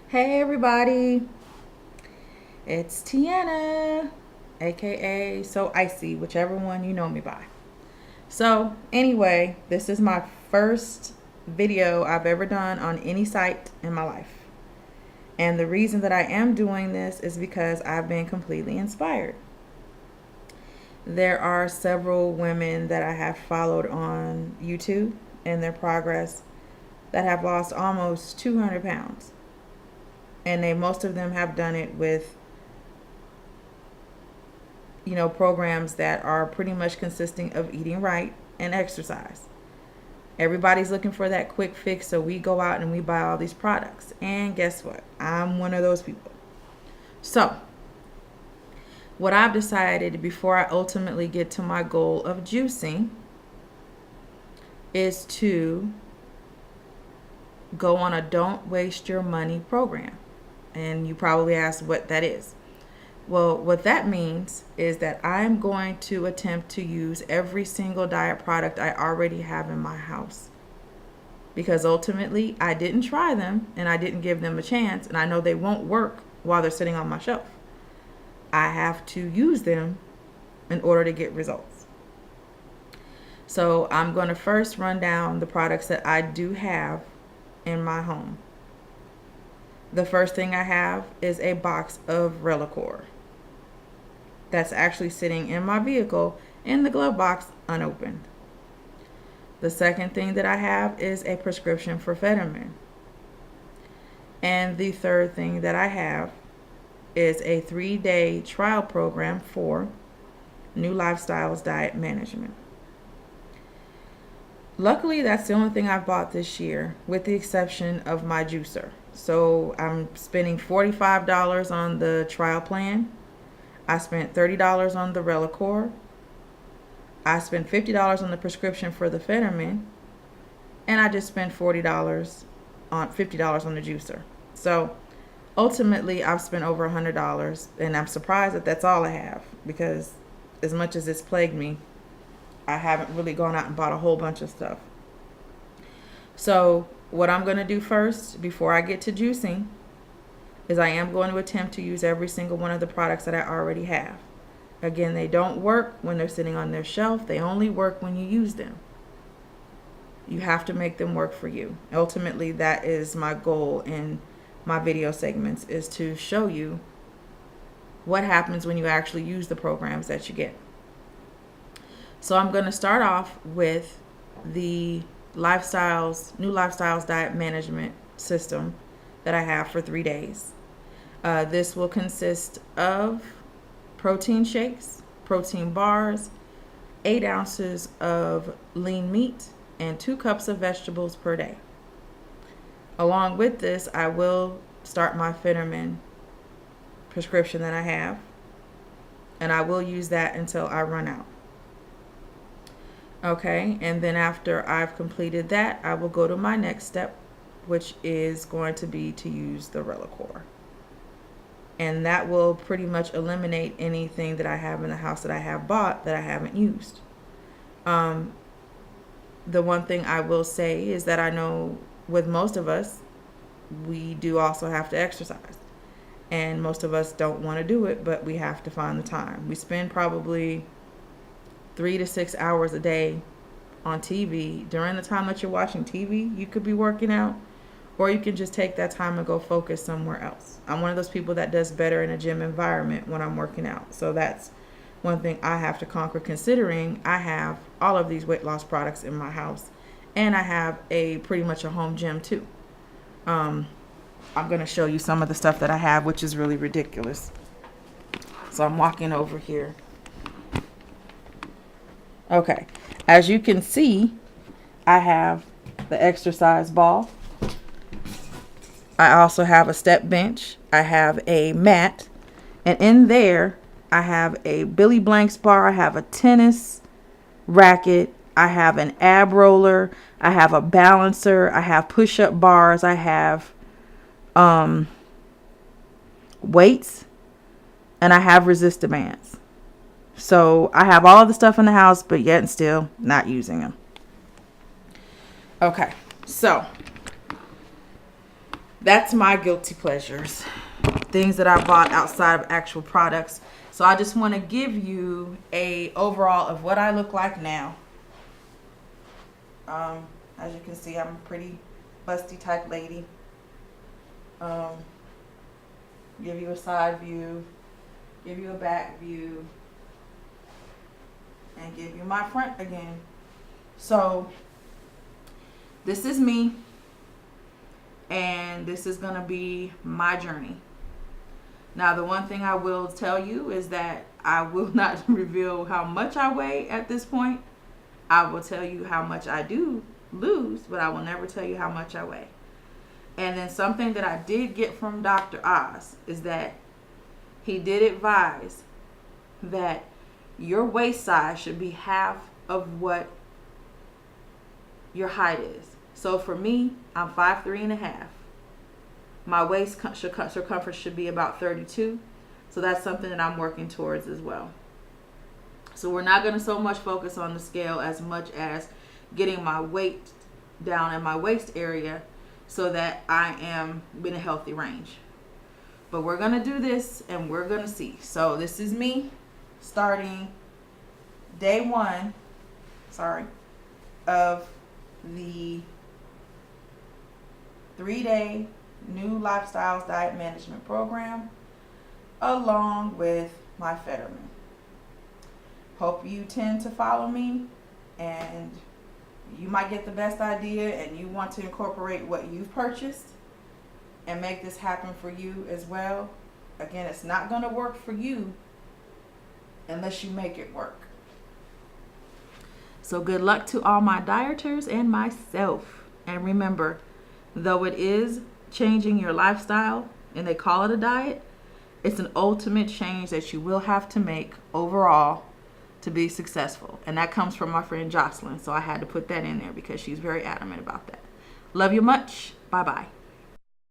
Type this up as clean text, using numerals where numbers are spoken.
Hey everybody, it's Tiana, aka So Icy, whichever one you know me by. So, anyway, this is my first video I've ever done on any site in my life. And the reason that I am doing this is because I've been completely inspired. There are several women that I have followed on YouTube and their progress that have lost almost 200 pounds. And most of them have done it with programs that are pretty much consisting of eating right and exercise. Everybody's looking for that quick fix, so we go out and we buy all these products. And guess what? I'm one of those people. So, what I've decided before I ultimately get to my goal of juicing is to go on a don't waste your money program. And you probably ask what that is. Well, what that means is that I'm going to attempt to use every single diet product I already have in my house. Because ultimately, I didn't try them and I didn't give them a chance, and I know they won't work while they're sitting on my shelf. I have to use them in order to get results. So I'm going to first run down the products that I do have in my home. The first thing I have is a box of Relicore. That's actually sitting in my vehicle in the glove box unopened. The second thing that I have is a prescription for Fetterman. And the third thing that I have is a 3-day trial program for New Lifestyles Diet Management. Luckily, that's the only thing I've bought this year, with the exception of my juicer. So I'm spending $45 on the trial plan. I spent $30 on the Relicore. I spent $50 on the prescription for the Fetterman. And I just spent $50 on the juicer. So ultimately, I've spent over $100. And I'm surprised that that's all I have. Because as much as it's plagued me, I haven't really gone out and bought a whole bunch of stuff. So what I'm going to do first, before I get to juicing, is I am going to attempt to use every single one of the products that I already have. Again, they don't work when they're sitting on their shelf. They only work when you use them. You have to make them work for you. Ultimately, that is my goal in my video segments, is to show you what happens when you actually use the programs that you get. So I'm going to start off with the New Lifestyles Diet Management System that I have for 3 days. This will consist of protein shakes, protein bars, 8 ounces of lean meat, and 2 cups of vegetables per day. Along with this, I will start my Fetterman prescription that I have, and I will use that until I run out. Okay, and then after I've completed that, I will go to my next step, which is going to be to use the Relicore. And that will pretty much eliminate anything that I have in the house that I have bought that I haven't used. The one thing I will say is that I know with most of us, we do also have to exercise. And most of us don't want to do it, but we have to find the time. We spend probably 3 to 6 hours a day on TV. During the time that you're watching TV, you could be working out, or you can just take that time and go focus somewhere else. I'm one of those people that does better in a gym environment when I'm working out. So that's one thing I have to conquer, considering I have all of these weight loss products in my house. And I have pretty much a home gym too. I'm going to show you some of the stuff that I have, which is really ridiculous. So I'm walking over here. Okay. As you can see, I have the exercise ball. I also have a step bench. I have a mat. And in there, I have a Billy Blanks bar. I have a tennis racket. I have an ab roller. I have a balancer. I have push-up bars. I have weights. And I have resistor bands. So I have all the stuff in the house, but yet and still not using them. Okay, so that's my guilty pleasures. Things that I bought outside of actual products. So I just want to give you a overall of what I look like now. As you can see, I'm a pretty busty type lady. Give you a side view, give you a back view, and give you my front again. So this is me, and this is gonna be my journey. Now, the one thing I will tell you is that I will not reveal how much I weigh at this point. I will tell you how much I do lose, but I will never tell you how much I weigh. And then something that I did get from Dr. Oz is that he did advise that your waist size should be half of what your height is. So for me, I'm 5'3.5". My waist circumference should be about 32. So that's something that I'm working towards as well. So we're not going to so much focus on the scale as much as getting my weight down in my waist area so that I am in a healthy range. But we're going to do this and we're going to see. So this is me starting day 1, of the 3-day new Lifestyles Diet Management Program, along with my Fetterman. Hope you tend to follow me, and you might get the best idea and you want to incorporate what you've purchased and make this happen for you as well. Again, it's not going to work for you unless you make it work. So good luck to all my dieters and myself. And remember, though it is changing your lifestyle and they call it a diet, it's an ultimate change that you will have to make overall to be successful. And that comes from my friend Jocelyn. So I had to put that in there because she's very adamant about that. Love you much. Bye-bye.